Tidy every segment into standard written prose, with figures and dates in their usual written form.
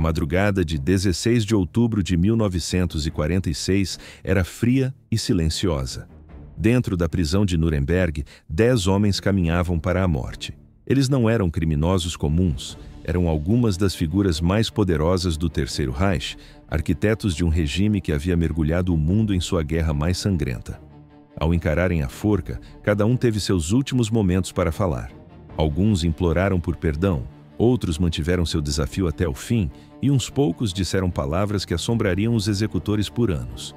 madrugada de 16 de outubro de 1946 era fria e silenciosa. Dentro da prisão de Nuremberg, 10 homens caminhavam para a morte. Eles não eram criminosos comuns, eram algumas das figuras mais poderosas do Terceiro Reich, arquitetos de um regime que havia mergulhado o mundo em sua guerra mais sangrenta. Ao encararem a forca, cada um teve seus últimos momentos para falar. Alguns imploraram por perdão, outros mantiveram seu desafio até o fim e uns poucos disseram palavras que assombrariam os executores por anos.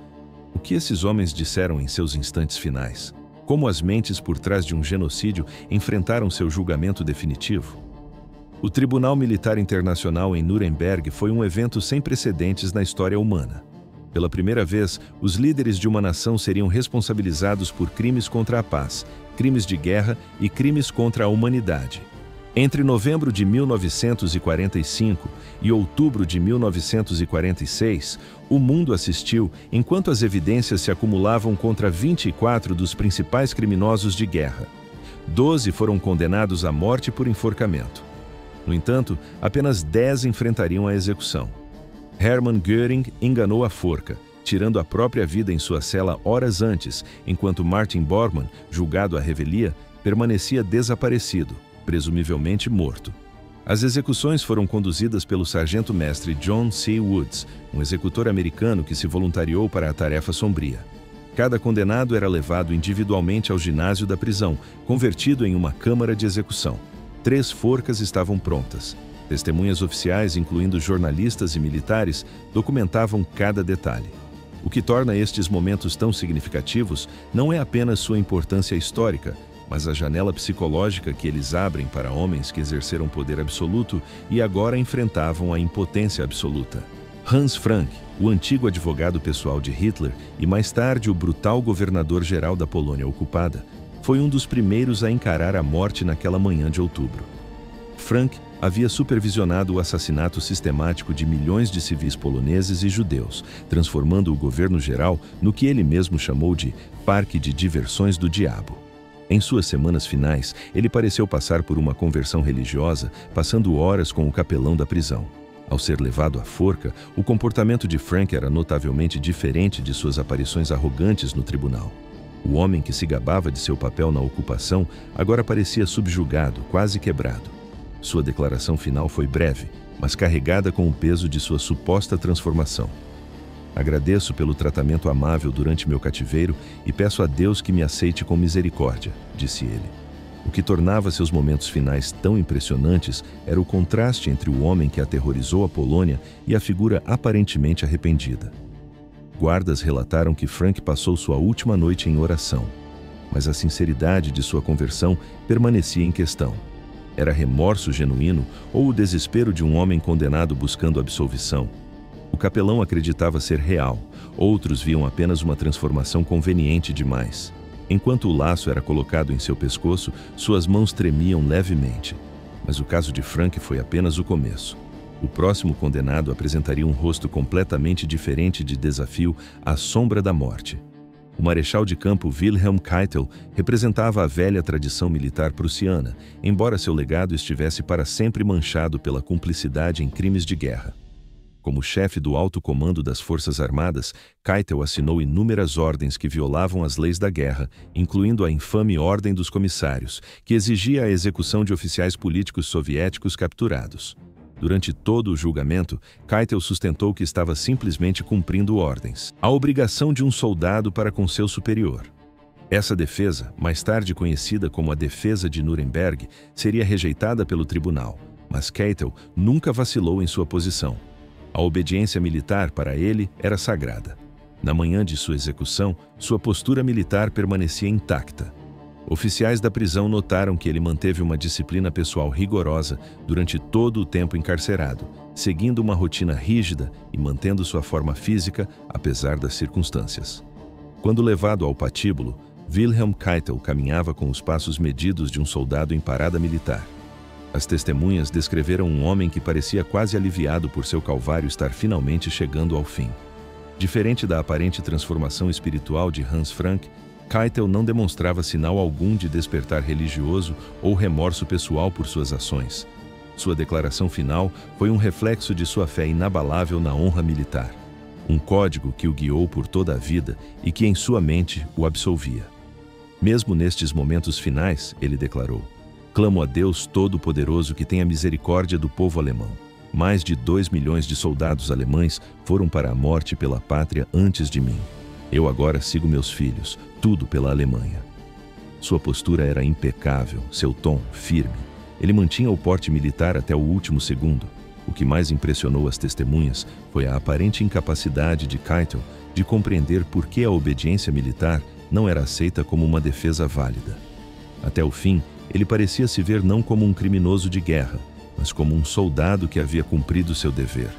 O que esses homens disseram em seus instantes finais? Como as mentes por trás de um genocídio enfrentaram seu julgamento definitivo? O Tribunal Militar Internacional em Nuremberg foi um evento sem precedentes na história humana. Pela primeira vez, os líderes de uma nação seriam responsabilizados por crimes contra a paz, crimes de guerra e crimes contra a humanidade. Entre novembro de 1945 e outubro de 1946, o mundo assistiu enquanto as evidências se acumulavam contra 24 dos principais criminosos de guerra. 12 foram condenados à morte por enforcamento. No entanto, apenas 10 enfrentariam a execução. Hermann Göring enganou a forca, tirando a própria vida em sua cela horas antes, enquanto Martin Bormann, julgado à revelia, permanecia desaparecido, presumivelmente morto. As execuções foram conduzidas pelo sargento-mestre John C. Woods, um executor americano que se voluntariou para a tarefa sombria. Cada condenado era levado individualmente ao ginásio da prisão, convertido em uma câmara de execução. 3 forcas estavam prontas. Testemunhas oficiais, incluindo jornalistas e militares, documentavam cada detalhe. O que torna estes momentos tão significativos não é apenas sua importância histórica, mas a janela psicológica que eles abrem para homens que exerceram poder absoluto e agora enfrentavam a impotência absoluta. Hans Frank, o antigo advogado pessoal de Hitler e mais tarde o brutal governador-geral da Polônia ocupada, foi um dos primeiros a encarar a morte naquela manhã de outubro. Frank havia supervisionado o assassinato sistemático de milhões de civis poloneses e judeus, transformando o governo geral no que ele mesmo chamou de Parque de Diversões do Diabo. Em suas semanas finais, ele pareceu passar por uma conversão religiosa, passando horas com o capelão da prisão. Ao ser levado à forca, o comportamento de Frank era notavelmente diferente de suas aparições arrogantes no tribunal. O homem que se gabava de seu papel na ocupação agora parecia subjugado, quase quebrado. Sua declaração final foi breve, mas carregada com o peso de sua suposta transformação. Agradeço pelo tratamento amável durante meu cativeiro e peço a Deus que me aceite com misericórdia, disse ele. O que tornava seus momentos finais tão impressionantes era o contraste entre o homem que aterrorizou a Polônia e a figura aparentemente arrependida. Guardas relataram que Frank passou sua última noite em oração, mas a sinceridade de sua conversão permanecia em questão. Era remorso genuíno ou o desespero de um homem condenado buscando absolvição? O capelão acreditava ser real, outros viam apenas uma transformação conveniente demais. Enquanto o laço era colocado em seu pescoço, suas mãos tremiam levemente. Mas o caso de Frank foi apenas o começo. O próximo condenado apresentaria um rosto completamente diferente de desafio à sombra da morte. O marechal de campo Wilhelm Keitel representava a velha tradição militar prussiana, embora seu legado estivesse para sempre manchado pela cumplicidade em crimes de guerra. Como chefe do alto comando das Forças Armadas, Keitel assinou inúmeras ordens que violavam as leis da guerra, incluindo a infame Ordem dos Comissários, que exigia a execução de oficiais políticos soviéticos capturados. Durante todo o julgamento, Keitel sustentou que estava simplesmente cumprindo ordens, a obrigação de um soldado para com seu superior. Essa defesa, mais tarde conhecida como a Defesa de Nuremberg, seria rejeitada pelo tribunal, mas Keitel nunca vacilou em sua posição. A obediência militar para ele era sagrada. Na manhã de sua execução, sua postura militar permanecia intacta. Oficiais da prisão notaram que ele manteve uma disciplina pessoal rigorosa durante todo o tempo encarcerado, seguindo uma rotina rígida e mantendo sua forma física, apesar das circunstâncias. Quando levado ao patíbulo, Wilhelm Keitel caminhava com os passos medidos de um soldado em parada militar. As testemunhas descreveram um homem que parecia quase aliviado por seu calvário estar finalmente chegando ao fim. Diferente da aparente transformação espiritual de Hans Frank, Keitel não demonstrava sinal algum de despertar religioso ou remorso pessoal por suas ações. Sua declaração final foi um reflexo de sua fé inabalável na honra militar. Um código que o guiou por toda a vida e que em sua mente o absolvia. Mesmo nestes momentos finais, ele declarou: "Clamo a Deus Todo-Poderoso que tenha misericórdia do povo alemão. Mais de 2 milhões de soldados alemães foram para a morte pela pátria antes de mim. Eu agora sigo meus filhos, tudo pela Alemanha." Sua postura era impecável, seu tom firme. Ele mantinha o porte militar até o último segundo. O que mais impressionou as testemunhas foi a aparente incapacidade de Keitel de compreender por que a obediência militar não era aceita como uma defesa válida. Até o fim, ele parecia se ver não como um criminoso de guerra, mas como um soldado que havia cumprido seu dever.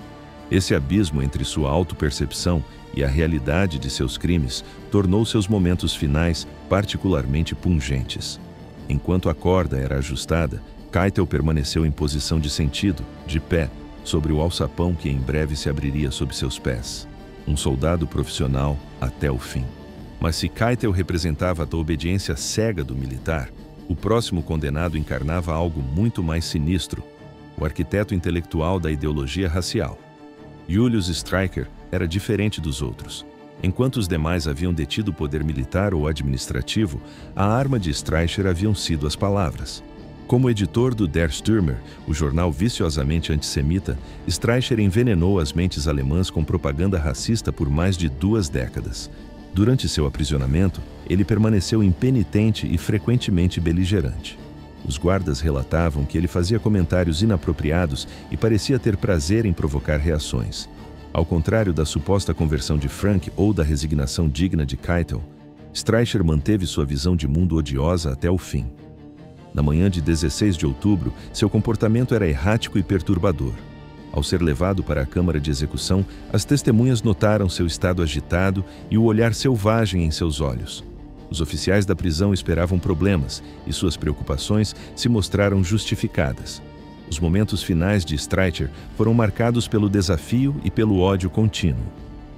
Esse abismo entre sua autopercepção e a realidade de seus crimes tornou seus momentos finais particularmente pungentes. Enquanto a corda era ajustada, Keitel permaneceu em posição de sentido, de pé, sobre o alçapão que em breve se abriria sob seus pés. Um soldado profissional até o fim. Mas se Keitel representava a obediência cega do militar, o próximo condenado encarnava algo muito mais sinistro: o arquiteto intelectual da ideologia racial. Julius Streicher era diferente dos outros. Enquanto os demais haviam detido o poder militar ou administrativo, a arma de Streicher haviam sido as palavras. Como editor do Der Stürmer, o jornal viciosamente antissemita, Streicher envenenou as mentes alemãs com propaganda racista por mais de 2 décadas. Durante seu aprisionamento, ele permaneceu impenitente e frequentemente beligerante. Os guardas relatavam que ele fazia comentários inapropriados e parecia ter prazer em provocar reações. Ao contrário da suposta conversão de Frank ou da resignação digna de Keitel, Streicher manteve sua visão de mundo odiosa até o fim. Na manhã de 16 de outubro, seu comportamento era errático e perturbador. Ao ser levado para a câmara de execução, as testemunhas notaram seu estado agitado e o olhar selvagem em seus olhos. Os oficiais da prisão esperavam problemas e suas preocupações se mostraram justificadas. Os momentos finais de Streicher foram marcados pelo desafio e pelo ódio contínuo.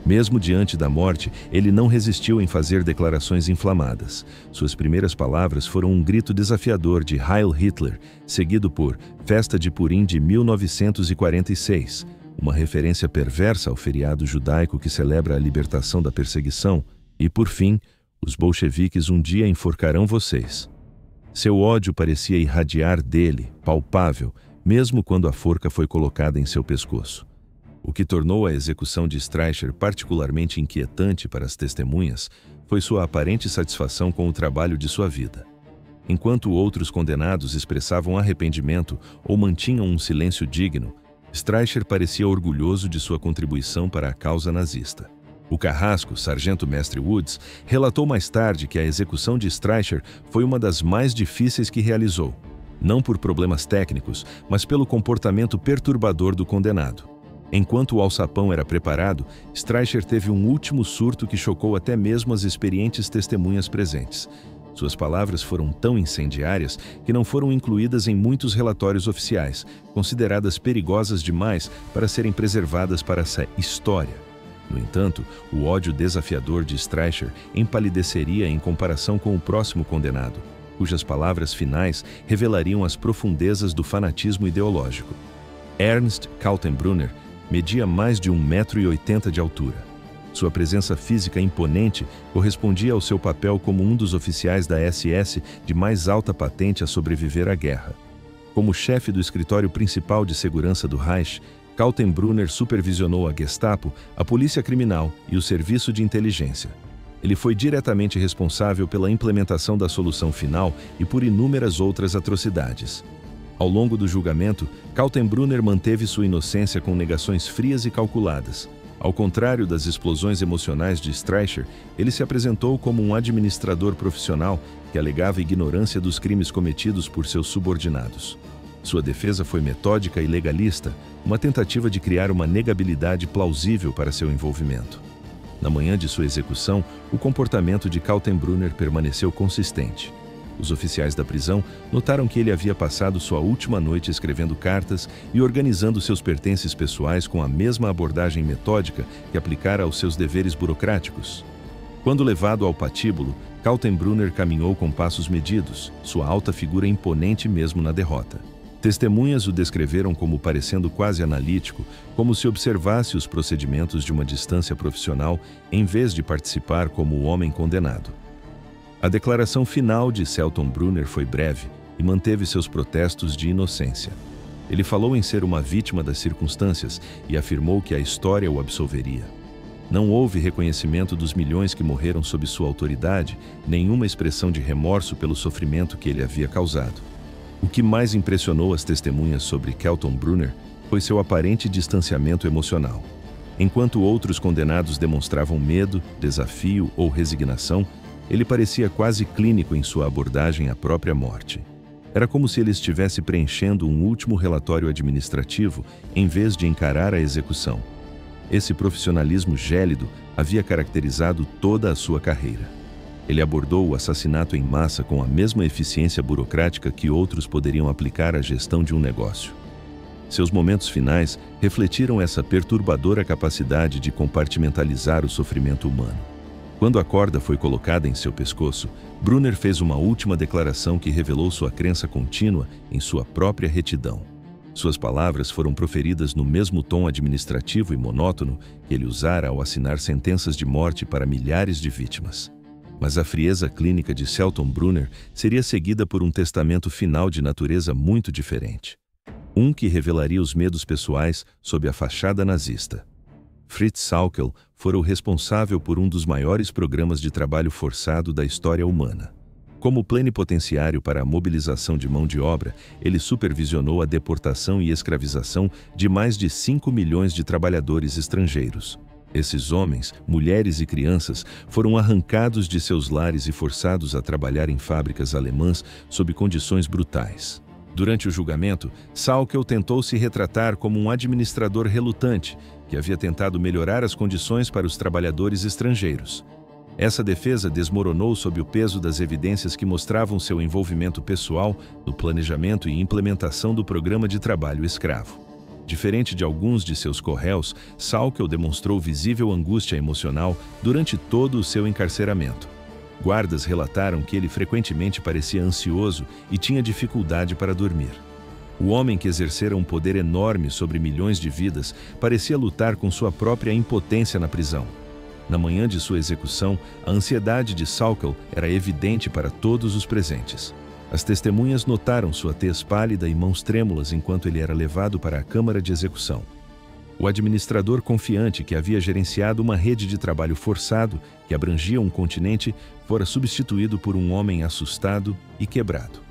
Mesmo diante da morte, ele não resistiu em fazer declarações inflamadas. Suas primeiras palavras foram um grito desafiador de Heil Hitler, seguido por Festa de Purim de 1946, uma referência perversa ao feriado judaico que celebra a libertação da perseguição, e, por fim, os bolcheviques um dia enforcarão vocês. Seu ódio parecia irradiar dele, palpável, mesmo quando a forca foi colocada em seu pescoço. O que tornou a execução de Streicher particularmente inquietante para as testemunhas foi sua aparente satisfação com o trabalho de sua vida. Enquanto outros condenados expressavam arrependimento ou mantinham um silêncio digno, Streicher parecia orgulhoso de sua contribuição para a causa nazista. O carrasco, sargento mestre Woods, relatou mais tarde que a execução de Streicher foi uma das mais difíceis que realizou, não por problemas técnicos, mas pelo comportamento perturbador do condenado. Enquanto o alçapão era preparado, Streicher teve um último surto que chocou até mesmo as experientes testemunhas presentes. Suas palavras foram tão incendiárias que não foram incluídas em muitos relatórios oficiais, consideradas perigosas demais para serem preservadas para essa história. No entanto, o ódio desafiador de Streicher empalideceria em comparação com o próximo condenado, cujas palavras finais revelariam as profundezas do fanatismo ideológico. Ernst Kaltenbrunner media mais de 1,80 m de altura. Sua presença física imponente correspondia ao seu papel como um dos oficiais da SS de mais alta patente a sobreviver à guerra. Como chefe do escritório principal de segurança do Reich, Kaltenbrunner supervisionou a Gestapo, a polícia criminal e o serviço de inteligência. Ele foi diretamente responsável pela implementação da solução final e por inúmeras outras atrocidades. Ao longo do julgamento, Kaltenbrunner manteve sua inocência com negações frias e calculadas. Ao contrário das explosões emocionais de Streicher, ele se apresentou como um administrador profissional que alegava ignorância dos crimes cometidos por seus subordinados. Sua defesa foi metódica e legalista, uma tentativa de criar uma negabilidade plausível para seu envolvimento. Na manhã de sua execução, o comportamento de Kaltenbrunner permaneceu consistente. Os oficiais da prisão notaram que ele havia passado sua última noite escrevendo cartas e organizando seus pertences pessoais com a mesma abordagem metódica que aplicara aos seus deveres burocráticos. Quando levado ao patíbulo, Kaltenbrunner caminhou com passos medidos, sua alta figura imponente mesmo na derrota. Testemunhas o descreveram como parecendo quase analítico, como se observasse os procedimentos de uma distância profissional em vez de participar como o homem condenado. A declaração final de Selton Brunner foi breve e manteve seus protestos de inocência. Ele falou em ser uma vítima das circunstâncias e afirmou que a história o absolveria. Não houve reconhecimento dos milhões que morreram sob sua autoridade, nenhuma expressão de remorso pelo sofrimento que ele havia causado. O que mais impressionou as testemunhas sobre Kelton Brunner foi seu aparente distanciamento emocional. Enquanto outros condenados demonstravam medo, desafio ou resignação, ele parecia quase clínico em sua abordagem à própria morte. Era como se ele estivesse preenchendo um último relatório administrativo em vez de encarar a execução. Esse profissionalismo gélido havia caracterizado toda a sua carreira. Ele abordou o assassinato em massa com a mesma eficiência burocrática que outros poderiam aplicar à gestão de um negócio. Seus momentos finais refletiram essa perturbadora capacidade de compartimentalizar o sofrimento humano. Quando a corda foi colocada em seu pescoço, Brunner fez uma última declaração que revelou sua crença contínua em sua própria retidão. Suas palavras foram proferidas no mesmo tom administrativo e monótono que ele usara ao assinar sentenças de morte para milhares de vítimas. Mas a frieza clínica de Selton Brunner seria seguida por um testamento final de natureza muito diferente. Um que revelaria os medos pessoais sob a fachada nazista. Fritz Sauckel fora o responsável por um dos maiores programas de trabalho forçado da história humana. Como plenipotenciário para a mobilização de mão de obra, ele supervisionou a deportação e escravização de mais de 5 milhões de trabalhadores estrangeiros. Esses homens, mulheres e crianças foram arrancados de seus lares e forçados a trabalhar em fábricas alemãs sob condições brutais. Durante o julgamento, Sauckel tentou se retratar como um administrador relutante que havia tentado melhorar as condições para os trabalhadores estrangeiros. Essa defesa desmoronou sob o peso das evidências que mostravam seu envolvimento pessoal no planejamento e implementação do programa de trabalho escravo. Diferente de alguns de seus corréus, Sauckel demonstrou visível angústia emocional durante todo o seu encarceramento. Guardas relataram que ele frequentemente parecia ansioso e tinha dificuldade para dormir. O homem que exercera um poder enorme sobre milhões de vidas parecia lutar com sua própria impotência na prisão. Na manhã de sua execução, a ansiedade de Sauckel era evidente para todos os presentes. As testemunhas notaram sua tez pálida e mãos trêmulas enquanto ele era levado para a câmara de execução. O administrador confiante que havia gerenciado uma rede de trabalho forçado que abrangia um continente fora substituído por um homem assustado e quebrado.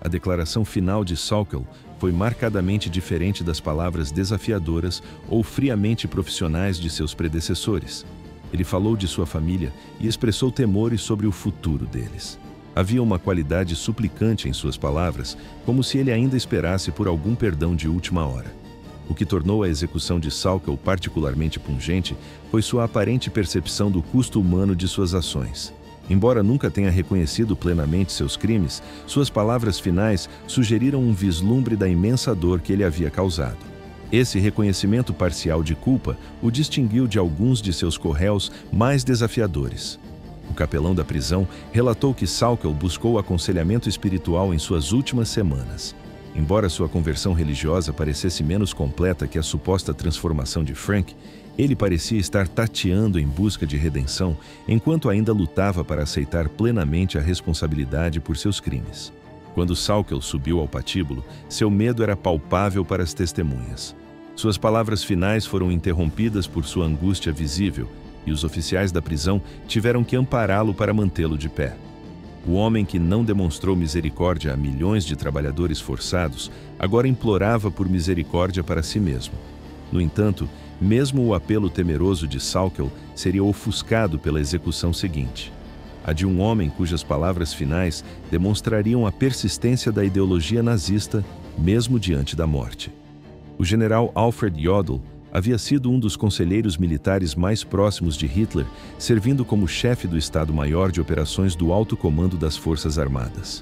A declaração final de Sauckel foi marcadamente diferente das palavras desafiadoras ou friamente profissionais de seus predecessores. Ele falou de sua família e expressou temores sobre o futuro deles. Havia uma qualidade suplicante em suas palavras, como se ele ainda esperasse por algum perdão de última hora. O que tornou a execução de Sauckel particularmente pungente foi sua aparente percepção do custo humano de suas ações. Embora nunca tenha reconhecido plenamente seus crimes, suas palavras finais sugeriram um vislumbre da imensa dor que ele havia causado. Esse reconhecimento parcial de culpa o distinguiu de alguns de seus corréus mais desafiadores. O capelão da prisão relatou que Sauckel buscou aconselhamento espiritual em suas últimas semanas. Embora sua conversão religiosa parecesse menos completa que a suposta transformação de Frank, ele parecia estar tateando em busca de redenção, enquanto ainda lutava para aceitar plenamente a responsabilidade por seus crimes. Quando Sauckel subiu ao patíbulo, seu medo era palpável para as testemunhas. Suas palavras finais foram interrompidas por sua angústia visível, e os oficiais da prisão tiveram que ampará-lo para mantê-lo de pé. O homem que não demonstrou misericórdia a milhões de trabalhadores forçados agora implorava por misericórdia para si mesmo. No entanto, mesmo o apelo temeroso de Sauckel seria ofuscado pela execução seguinte. A de um homem cujas palavras finais demonstrariam a persistência da ideologia nazista, mesmo diante da morte. O general Alfred Jodl havia sido um dos conselheiros militares mais próximos de Hitler, servindo como chefe do Estado-Maior de Operações do Alto Comando das Forças Armadas.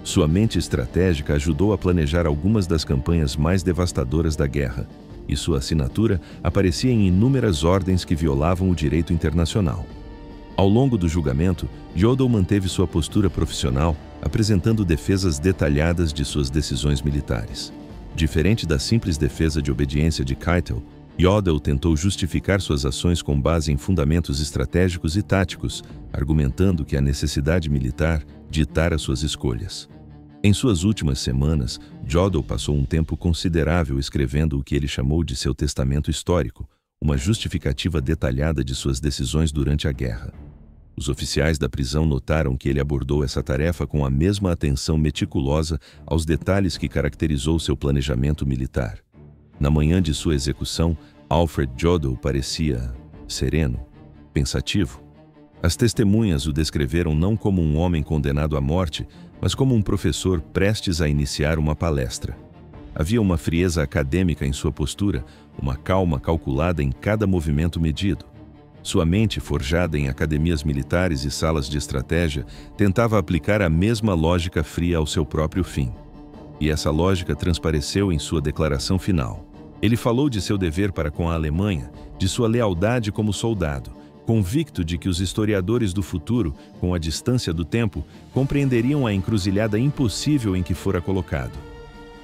Sua mente estratégica ajudou a planejar algumas das campanhas mais devastadoras da guerra, e sua assinatura aparecia em inúmeras ordens que violavam o direito internacional. Ao longo do julgamento, Jodl manteve sua postura profissional, apresentando defesas detalhadas de suas decisões militares. Diferente da simples defesa de obediência de Keitel, Jodl tentou justificar suas ações com base em fundamentos estratégicos e táticos, argumentando que a necessidade militar ditara suas escolhas. Em suas últimas semanas, Jodl passou um tempo considerável escrevendo o que ele chamou de seu testamento histórico, uma justificativa detalhada de suas decisões durante a guerra. Os oficiais da prisão notaram que ele abordou essa tarefa com a mesma atenção meticulosa aos detalhes que caracterizou seu planejamento militar. Na manhã de sua execução, Alfred Jodl parecia sereno, pensativo. As testemunhas o descreveram não como um homem condenado à morte, mas como um professor prestes a iniciar uma palestra. Havia uma frieza acadêmica em sua postura, uma calma calculada em cada movimento medido. Sua mente, forjada em academias militares e salas de estratégia, tentava aplicar a mesma lógica fria ao seu próprio fim. E essa lógica transpareceu em sua declaração final. Ele falou de seu dever para com a Alemanha, de sua lealdade como soldado, convicto de que os historiadores do futuro, com a distância do tempo, compreenderiam a encruzilhada impossível em que fora colocado.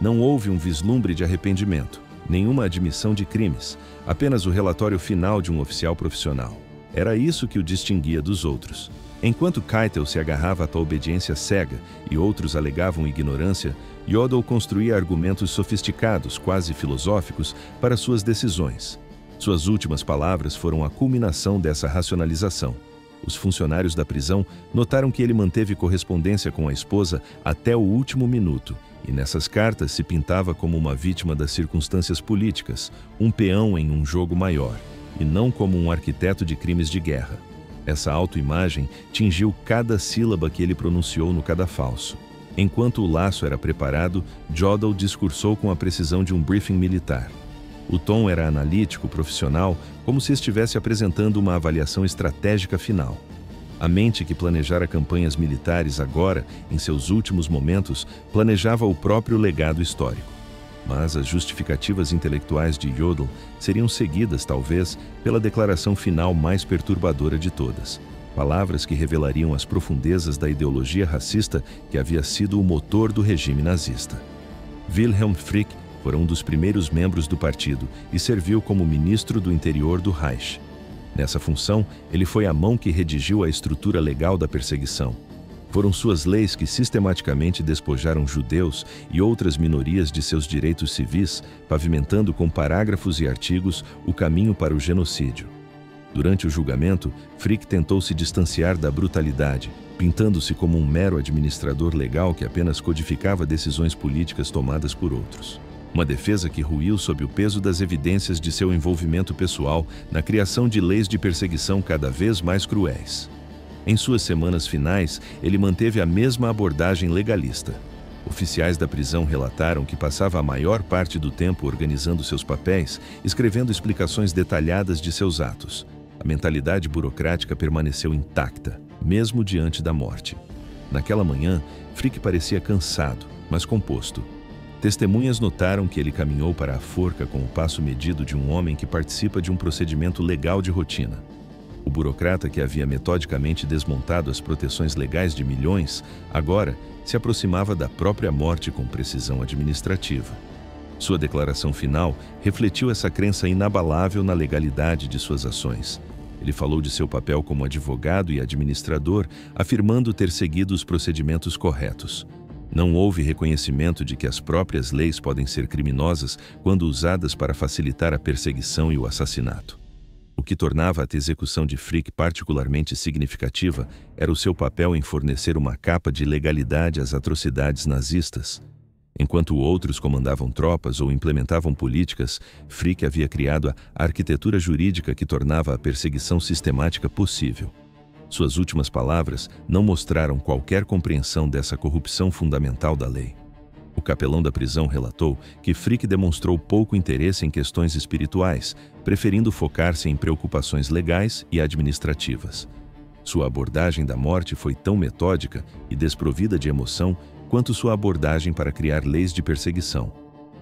Não houve um vislumbre de arrependimento, nenhuma admissão de crimes, apenas o relatório final de um oficial profissional. Era isso que o distinguia dos outros. Enquanto Keitel se agarrava à tal obediência cega e outros alegavam ignorância, Jodl construía argumentos sofisticados, quase filosóficos, para suas decisões. Suas últimas palavras foram a culminação dessa racionalização. Os funcionários da prisão notaram que ele manteve correspondência com a esposa até o último minuto, e nessas cartas se pintava como uma vítima das circunstâncias políticas, um peão em um jogo maior, e não como um arquiteto de crimes de guerra. Essa autoimagem tingiu cada sílaba que ele pronunciou no cadafalso. Enquanto o laço era preparado, Jodl discursou com a precisão de um briefing militar. O tom era analítico, profissional, como se estivesse apresentando uma avaliação estratégica final. A mente que planejara campanhas militares agora, em seus últimos momentos, planejava o próprio legado histórico. Mas as justificativas intelectuais de Jodl seriam seguidas, talvez, pela declaração final mais perturbadora de todas. Palavras que revelariam as profundezas da ideologia racista que havia sido o motor do regime nazista. Wilhelm Frick foi um dos primeiros membros do partido e serviu como ministro do interior do Reich. Nessa função, ele foi a mão que redigiu a estrutura legal da perseguição. Foram suas leis que sistematicamente despojaram judeus e outras minorias de seus direitos civis, pavimentando com parágrafos e artigos o caminho para o genocídio. Durante o julgamento, Frick tentou se distanciar da brutalidade, pintando-se como um mero administrador legal que apenas codificava decisões políticas tomadas por outros. Uma defesa que ruiu sob o peso das evidências de seu envolvimento pessoal na criação de leis de perseguição cada vez mais cruéis. Em suas semanas finais, ele manteve a mesma abordagem legalista. Oficiais da prisão relataram que passava a maior parte do tempo organizando seus papéis, escrevendo explicações detalhadas de seus atos. A mentalidade burocrática permaneceu intacta, mesmo diante da morte. Naquela manhã, Frick parecia cansado, mas composto. Testemunhas notaram que ele caminhou para a forca com o passo medido de um homem que participa de um procedimento legal de rotina. O burocrata que havia metodicamente desmontado as proteções legais de milhões, agora se aproximava da própria morte com precisão administrativa. Sua declaração final refletiu essa crença inabalável na legalidade de suas ações. Ele falou de seu papel como advogado e administrador, afirmando ter seguido os procedimentos corretos. Não houve reconhecimento de que as próprias leis podem ser criminosas quando usadas para facilitar a perseguição e o assassinato. O que tornava a execução de Frick particularmente significativa era o seu papel em fornecer uma capa de legalidade às atrocidades nazistas. Enquanto outros comandavam tropas ou implementavam políticas, Frick havia criado a arquitetura jurídica que tornava a perseguição sistemática possível. Suas últimas palavras não mostraram qualquer compreensão dessa corrupção fundamental da lei. O capelão da prisão relatou que Frick demonstrou pouco interesse em questões espirituais, preferindo focar-se em preocupações legais e administrativas. Sua abordagem da morte foi tão metódica e desprovida de emoção quanto sua abordagem para criar leis de perseguição.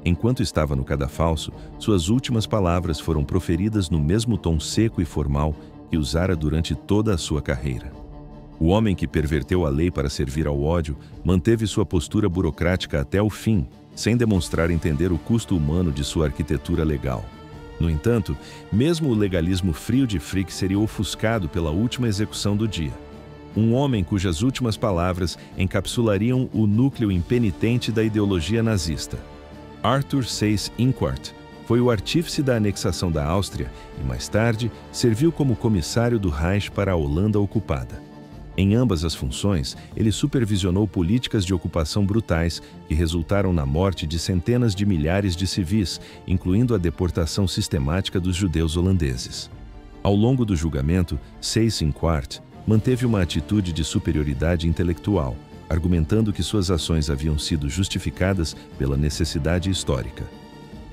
Enquanto estava no cadafalso, suas últimas palavras foram proferidas no mesmo tom seco e formal que usara durante toda a sua carreira. O homem que perverteu a lei para servir ao ódio manteve sua postura burocrática até o fim, sem demonstrar entender o custo humano de sua arquitetura legal. No entanto, mesmo o legalismo frio de Frick seria ofuscado pela última execução do dia. Um homem cujas últimas palavras encapsulariam o núcleo impenitente da ideologia nazista. Arthur Seyss-Inquart foi o artífice da anexação da Áustria e, mais tarde, serviu como comissário do Reich para a Holanda ocupada. Em ambas as funções, ele supervisionou políticas de ocupação brutais que resultaram na morte de centenas de milhares de civis, incluindo a deportação sistemática dos judeus holandeses. Ao longo do julgamento, Seyss-Inquart manteve uma atitude de superioridade intelectual, argumentando que suas ações haviam sido justificadas pela necessidade histórica.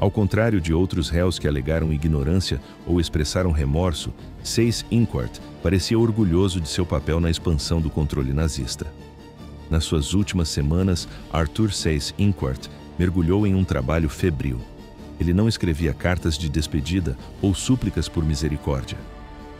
Ao contrário de outros réus que alegaram ignorância ou expressaram remorso, Seyss-Inquart parecia orgulhoso de seu papel na expansão do controle nazista. Nas suas últimas semanas, Arthur Seyss-Inquart mergulhou em um trabalho febril. Ele não escrevia cartas de despedida ou súplicas por misericórdia.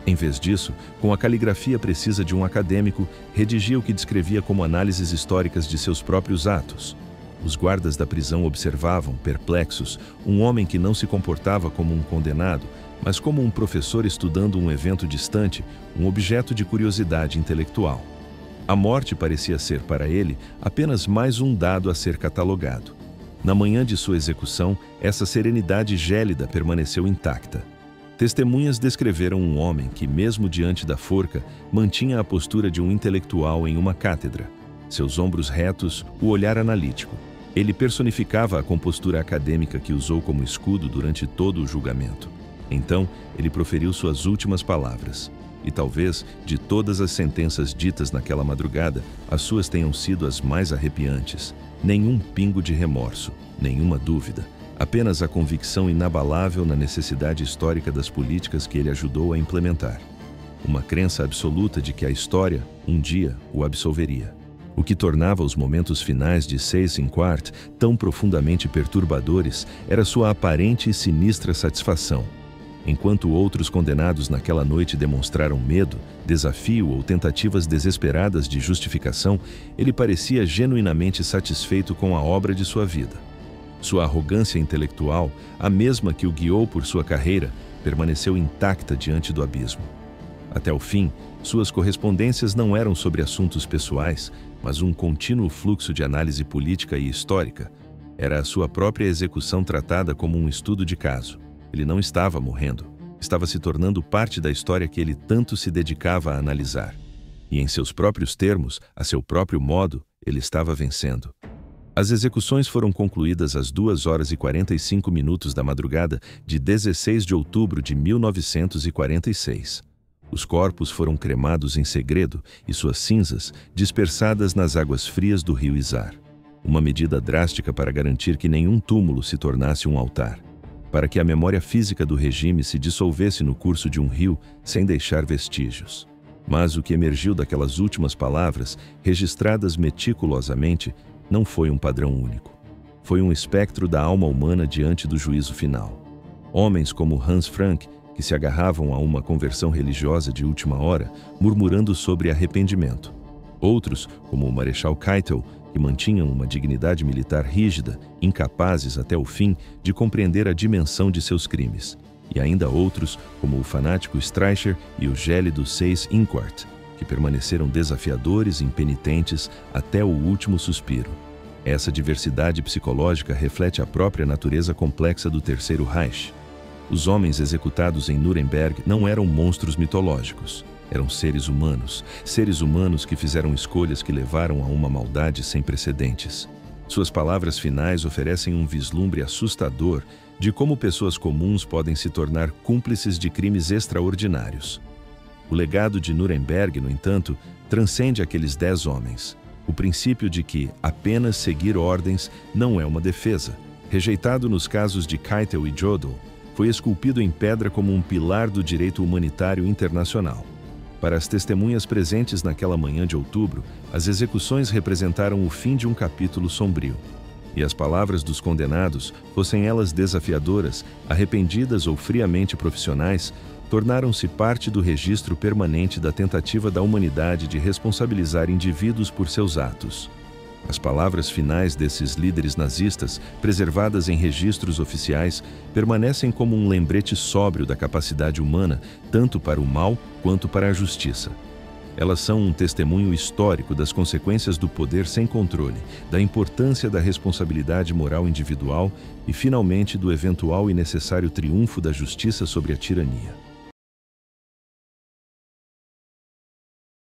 Em vez disso, com a caligrafia precisa de um acadêmico, redigia o que descrevia como análises históricas de seus próprios atos. Os guardas da prisão observavam, perplexos, um homem que não se comportava como um condenado, mas como um professor estudando um evento distante, um objeto de curiosidade intelectual. A morte parecia ser, para ele, apenas mais um dado a ser catalogado. Na manhã de sua execução, essa serenidade gélida permaneceu intacta. Testemunhas descreveram um homem que, mesmo diante da forca, mantinha a postura de um intelectual em uma cátedra. Seus ombros retos, o olhar analítico. Ele personificava a compostura acadêmica que usou como escudo durante todo o julgamento. Então, ele proferiu suas últimas palavras. E talvez, de todas as sentenças ditas naquela madrugada, as suas tenham sido as mais arrepiantes. Nenhum pingo de remorso, nenhuma dúvida. Apenas a convicção inabalável na necessidade histórica das políticas que ele ajudou a implementar. Uma crença absoluta de que a história, um dia, o absolveria. O que tornava os momentos finais de Seyss-Inquart tão profundamente perturbadores era sua aparente e sinistra satisfação. Enquanto outros condenados naquela noite demonstraram medo, desafio ou tentativas desesperadas de justificação, ele parecia genuinamente satisfeito com a obra de sua vida. Sua arrogância intelectual, a mesma que o guiou por sua carreira, permaneceu intacta diante do abismo. Até o fim, suas correspondências não eram sobre assuntos pessoais, mas um contínuo fluxo de análise política e histórica. Era a sua própria execução tratada como um estudo de caso. Ele não estava morrendo, estava se tornando parte da história que ele tanto se dedicava a analisar. E em seus próprios termos, a seu próprio modo, ele estava vencendo. As execuções foram concluídas às 2h45 da madrugada de 16 de outubro de 1946. Os corpos foram cremados em segredo e suas cinzas dispersadas nas águas frias do rio Isar. Uma medida drástica para garantir que nenhum túmulo se tornasse um altar. Para que a memória física do regime se dissolvesse no curso de um rio sem deixar vestígios. Mas o que emergiu daquelas últimas palavras, registradas meticulosamente, não foi um padrão único. Foi um espectro da alma humana diante do juízo final. Homens como Hans Frank, que se agarravam a uma conversão religiosa de última hora, murmurando sobre arrependimento. Outros, como o Marechal Keitel, que mantinham uma dignidade militar rígida, incapazes até o fim de compreender a dimensão de seus crimes. E ainda outros, como o fanático Streicher e o gélido Seyss-Inquart, que permaneceram desafiadores e impenitentes até o último suspiro. Essa diversidade psicológica reflete a própria natureza complexa do Terceiro Reich. Os homens executados em Nuremberg não eram monstros mitológicos. Eram seres humanos que fizeram escolhas que levaram a uma maldade sem precedentes. Suas palavras finais oferecem um vislumbre assustador de como pessoas comuns podem se tornar cúmplices de crimes extraordinários. O legado de Nuremberg, no entanto, transcende aqueles 10 homens. O princípio de que apenas seguir ordens não é uma defesa, rejeitado nos casos de Keitel e Jodl, foi esculpido em pedra como um pilar do direito humanitário internacional. Para as testemunhas presentes naquela manhã de outubro, as execuções representaram o fim de um capítulo sombrio. E as palavras dos condenados, fossem elas desafiadoras, arrependidas ou friamente profissionais, tornaram-se parte do registro permanente da tentativa da humanidade de responsabilizar indivíduos por seus atos. As palavras finais desses líderes nazistas, preservadas em registros oficiais, permanecem como um lembrete sóbrio da capacidade humana, tanto para o mal quanto para a justiça. Elas são um testemunho histórico das consequências do poder sem controle, da importância da responsabilidade moral individual e, finalmente, do eventual e necessário triunfo da justiça sobre a tirania.